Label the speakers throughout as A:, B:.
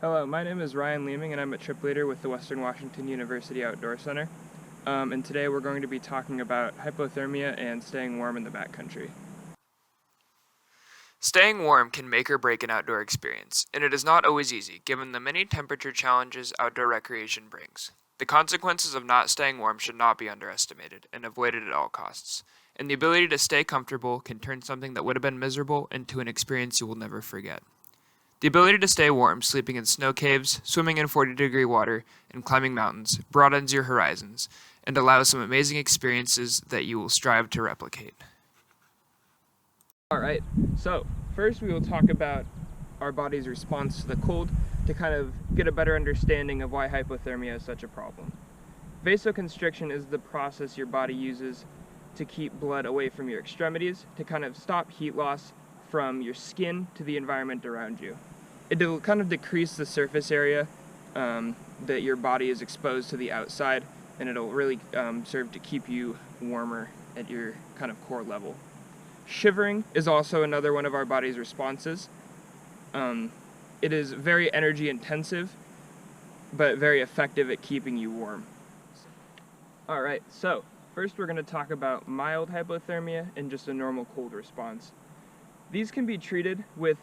A: Hello, my name is Ryan Leeming and I'm a trip leader with the Western Washington University Outdoor Center. And today we're going to be talking about hypothermia and staying warm in the backcountry.
B: Staying warm can make or break an outdoor experience, and it is not always easy given the many temperature challenges outdoor recreation brings. The consequences of not staying warm should not be underestimated and avoided at all costs. And the ability to stay comfortable can turn something that would have been miserable into an experience you will never forget. The ability to stay warm, sleeping in snow caves, swimming in 40-degree water, and climbing mountains broadens your horizons and allows some amazing experiences that you will strive to replicate.
A: Alright, so first we will talk about our body's response to the cold to kind of get a better understanding of why hypothermia is such a problem. Vasoconstriction is the process your body uses to keep blood away from your extremities to kind of stop heat loss from your skin to the environment around you. It'll kind of decrease the surface area that your body is exposed to the outside, and it'll really serve to keep you warmer at your kind of core level. Shivering is also another one of our body's responses. It is very energy intensive, but very effective at keeping you warm. Alright, so first we're going to talk about mild hypothermia and just a normal cold response. These can be treated with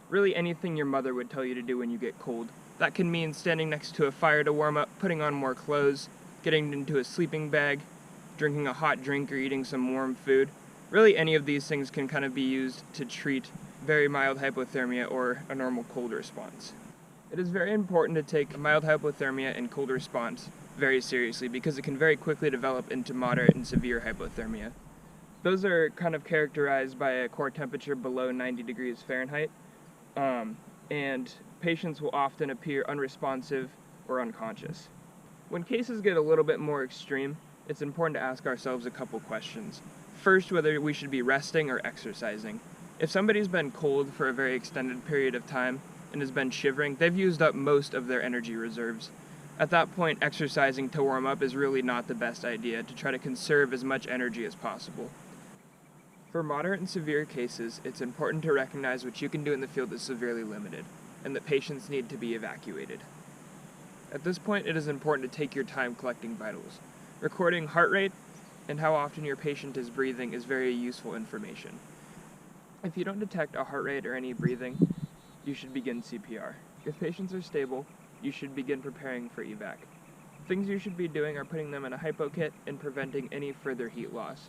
A: really anything your mother would tell you to do when you get cold. That can mean standing next to a fire to warm up, putting on more clothes, getting into a sleeping bag, drinking a hot drink, or eating some warm food. Really any of these things can kind of be used to treat very mild hypothermia or a normal cold response. It is very important to take mild hypothermia and cold response very seriously because it can very quickly develop into moderate and severe hypothermia. Those are kind of characterized by a core temperature below 90 degrees Fahrenheit, and patients will often appear unresponsive or unconscious. When cases get a little bit more extreme, it's important to ask ourselves a couple questions. First, whether we should be resting or exercising. If somebody's been cold for a very extended period of time and has been shivering, they've used up most of their energy reserves. At that point, exercising to warm up is really not the best idea to try to conserve as much energy as possible. For moderate and severe cases, it's important to recognize what you can do in the field is severely limited, and that patients need to be evacuated. At this point, it is important to take your time collecting vitals. Recording heart rate and how often your patient is breathing is very useful information. If you don't detect a heart rate or any breathing, you should begin CPR. If patients are stable, you should begin preparing for evac. Things you should be doing are putting them in a hypo kit and preventing any further heat loss.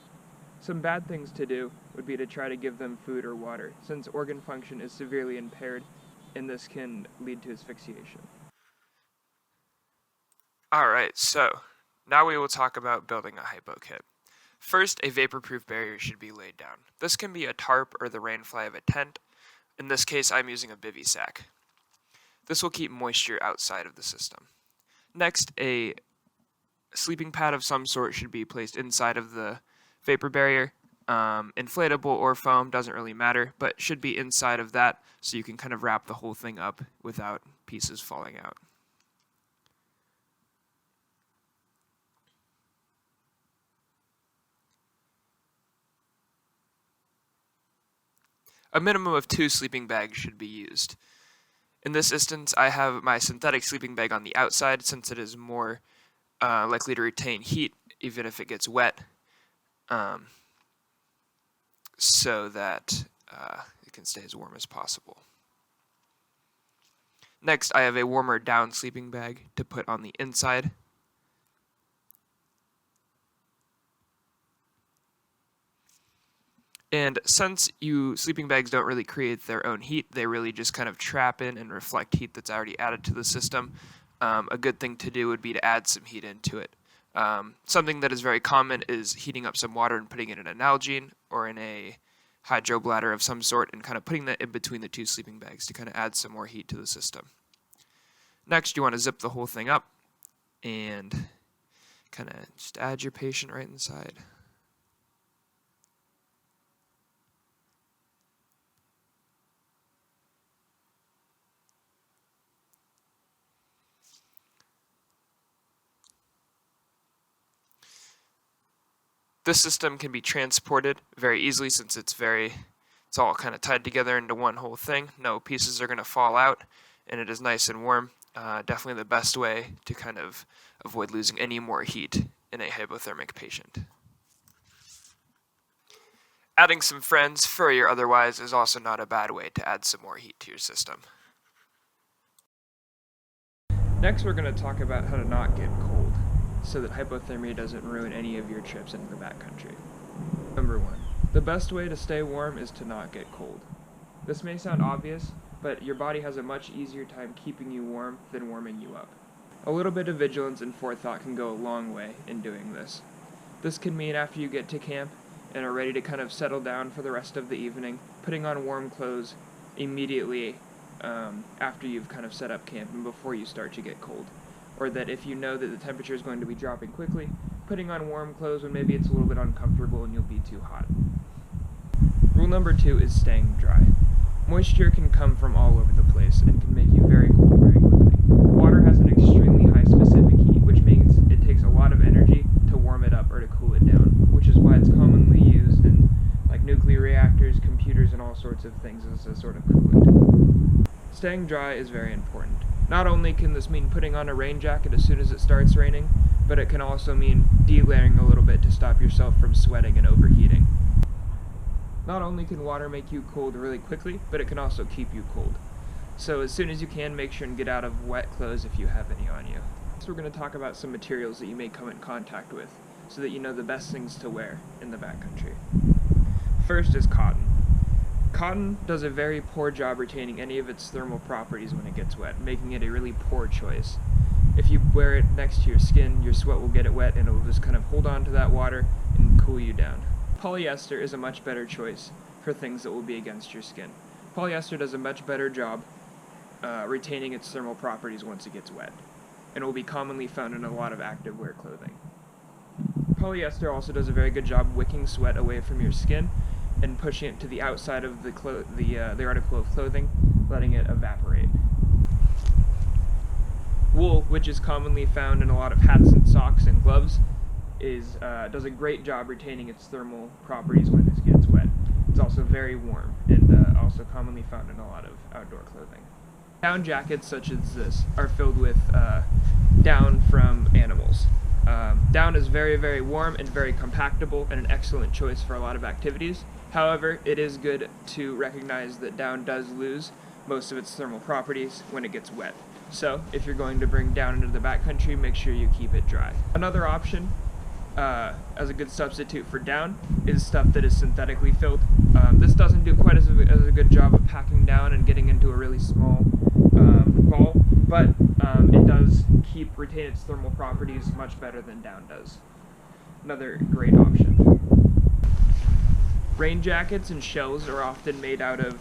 A: Some bad things to do would be to try to give them food or water, since organ function is severely impaired, and this can lead to asphyxiation.
B: Alright, so now we will talk about building a hypo kit. First, a vapor-proof barrier should be laid down. This can be a tarp or the rain fly of a tent. In this case, I'm using a bivy sack. This will keep moisture outside of the system. Next, a sleeping pad of some sort should be placed inside of the vapor barrier. Inflatable or foam, doesn't really matter, but should be inside of that so you can kind of wrap the whole thing up without pieces falling out. A minimum of 2 sleeping bags should be used. In this instance, I have my synthetic sleeping bag on the outside since it is more likely to retain heat even if it gets wet, so that it can stay as warm as possible. Next, I have a warmer down sleeping bag to put on the inside. And since sleeping bags don't really create their own heat, they really just kind of trap in and reflect heat that's already added to the system. A good thing to do would be to add some heat into it. Something that is very common is heating up some water and putting it in an Nalgene or in a hydro bladder of some sort and kind of putting that in between the 2 sleeping bags to kind of add some more heat to the system. Next, you want to zip the whole thing up and kind of just add your patient right inside. This system can be transported very easily since it's all kind of tied together into one whole thing. No pieces are going to fall out, and it is nice and warm, definitely the best way to kind of avoid losing any more heat in a hypothermic patient. Adding some friends, furry or otherwise, is also not a bad way to add some more heat to your system.
A: Next, we're going to talk about how to not get cold so that hypothermia doesn't ruin any of your trips into the backcountry. Number 1. The best way to stay warm is to not get cold. This may sound obvious, but your body has a much easier time keeping you warm than warming you up. A little bit of vigilance and forethought can go a long way in doing this. This can mean after you get to camp and are ready to kind of settle down for the rest of the evening, putting on warm clothes immediately after you've kind of set up camp and before you start to get cold. Or that if you know that the temperature is going to be dropping quickly, putting on warm clothes when maybe it's a little bit uncomfortable and you'll be too hot. Rule number 2 is staying dry. Moisture can come from all over the place and can make you very cold very quickly. Water has an extremely high specific heat, which means it takes a lot of energy to warm it up or to cool it down, which is why it's commonly used in like nuclear reactors, computers, and all sorts of things as a sort of coolant. Staying dry is very important. Not only can this mean putting on a rain jacket as soon as it starts raining, but it can also mean delayering a little bit to stop yourself from sweating and overheating. Not only can water make you cold really quickly, but it can also keep you cold. So as soon as you can, make sure and get out of wet clothes if you have any on you. So we're going to talk about some materials that you may come in contact with, so that you know the best things to wear in the backcountry. First is cotton. Cotton does a very poor job retaining any of its thermal properties when it gets wet, making it a really poor choice. If you wear it next to your skin, your sweat will get it wet and it will just kind of hold on to that water and cool you down. Polyester is a much better choice for things that will be against your skin. Polyester does a much better job retaining its thermal properties once it gets wet, and will be commonly found in a lot of activewear clothing. Polyester also does a very good job wicking sweat away from your skin and pushing it to the outside of the article of clothing, letting it evaporate. Wool, which is commonly found in a lot of hats and socks and gloves, does a great job retaining its thermal properties when it gets wet. It's also very warm and also commonly found in a lot of outdoor clothing. Down jackets such as this are filled with down from animals. Down is very, very warm and very compactable and an excellent choice for a lot of activities. However, it is good to recognize that down does lose most of its thermal properties when it gets wet. So, if you're going to bring down into the backcountry, make sure you keep it dry. Another option as a good substitute for down is stuff that is synthetically filled. This doesn't do quite as a good job of packing down and getting into a really small ball, but it does retain its thermal properties much better than down does. Another great option. Rain jackets and shells are often made out of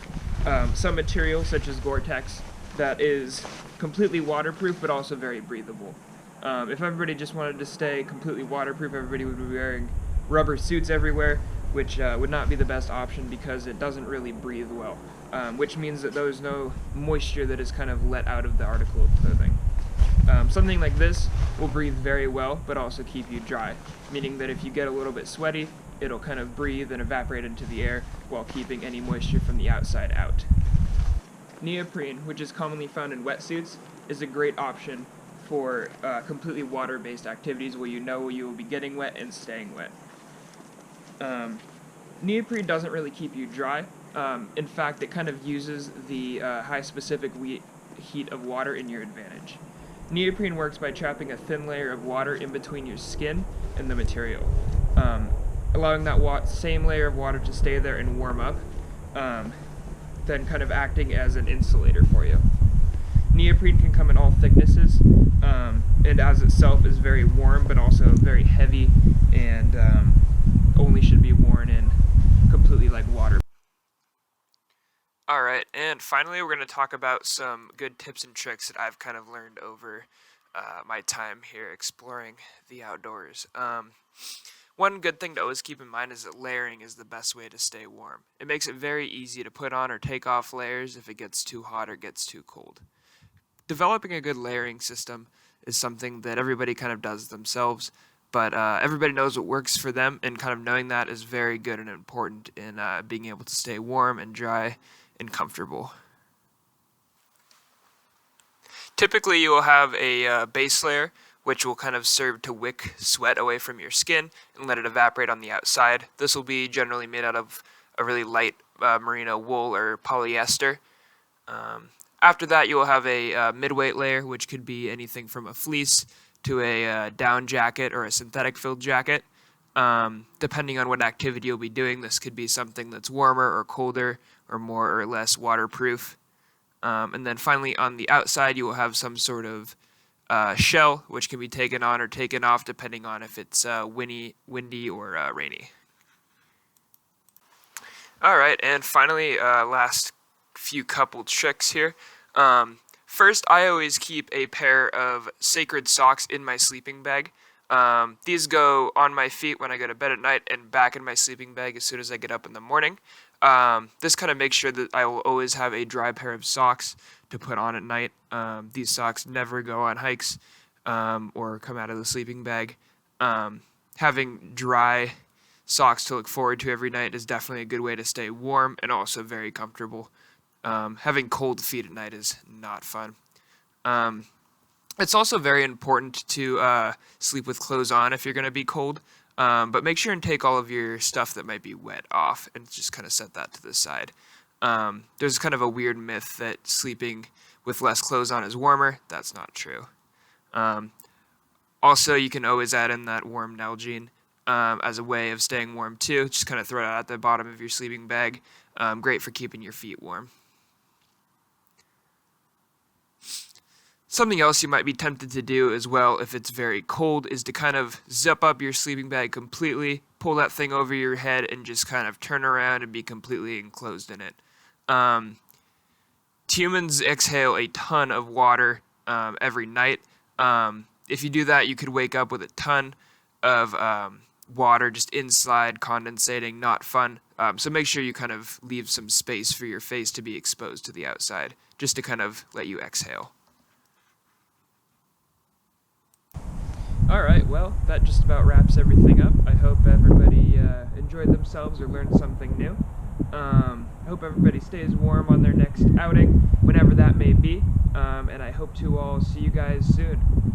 A: some material such as Gore-Tex that is completely waterproof but also very breathable. If everybody just wanted to stay completely waterproof, everybody would be wearing rubber suits everywhere, which would not be the best option because it doesn't really breathe well, which means that there's no moisture that is kind of let out of the article of clothing. Something like this will breathe very well, but also keep you dry, meaning that if you get a little bit sweaty, it'll kind of breathe and evaporate into the air while keeping any moisture from the outside out. Neoprene, which is commonly found in wetsuits, is a great option for completely water-based activities where you know you will be getting wet and staying wet. Neoprene doesn't really keep you dry. In fact, it kind of uses the high specific heat of water in your advantage. Neoprene works by trapping a thin layer of water in between your skin and the material, allowing that same layer of water to stay there and warm up, then kind of acting as an insulator for you. Neoprene can come in all thicknesses, and as itself is very warm but also very heavy and only should be worn in completely like water.
B: Alright, and finally we're going to talk about some good tips and tricks that I've kind of learned over my time here exploring the outdoors. One good thing to always keep in mind is that layering is the best way to stay warm. It makes it very easy to put on or take off layers if it gets too hot or gets too cold. Developing a good layering system is something that everybody kind of does themselves, but everybody knows what works for them, and kind of knowing that is very good and important in being able to stay warm and dry and comfortable. Typically you will have a base layer which will kind of serve to wick sweat away from your skin and let it evaporate on the outside. This will be generally made out of a really light merino wool or polyester. After that, you will have a mid-weight layer, which could be anything from a fleece to a down jacket or a synthetic filled jacket. Depending on what activity you'll be doing, this could be something that's warmer or colder or more or less waterproof. And then finally, on the outside, you will have some sort of shell, which can be taken on or taken off depending on if it's windy or rainy. Alright, and finally, last few couple tricks here. First, I always keep a pair of sacred socks in my sleeping bag. These go on my feet when I go to bed at night and back in my sleeping bag as soon as I get up in the morning. This kind of makes sure that I will always have a dry pair of socks to put on at night. These socks never go on hikes or come out of the sleeping bag. Having dry socks to look forward to every night is definitely a good way to stay warm and also very comfortable. Having cold feet at night is not fun. It's also very important to sleep with clothes on if you're going to be cold, but make sure and take all of your stuff that might be wet off and just kind of set that to the side. There's kind of a weird myth that sleeping with less clothes on is warmer. That's not true. Also, you can always add in that warm Nalgene as a way of staying warm too. Just kind of throw it out at the bottom of your sleeping bag. Great for keeping your feet warm. Something else you might be tempted to do as well if it's very cold is to kind of zip up your sleeping bag completely, pull that thing over your head, and just kind of turn around and be completely enclosed in it. Humans exhale a ton of water every night. If you do that, you could wake up with a ton of water just inside, condensating, not fun. So make sure you kind of leave some space for your face to be exposed to the outside, just to kind of let you exhale.
A: Alright, well, that just about wraps everything up. I hope everybody enjoyed themselves or learned something new. I hope everybody stays warm on their next outing, whenever that may be, and I hope to all see you guys soon.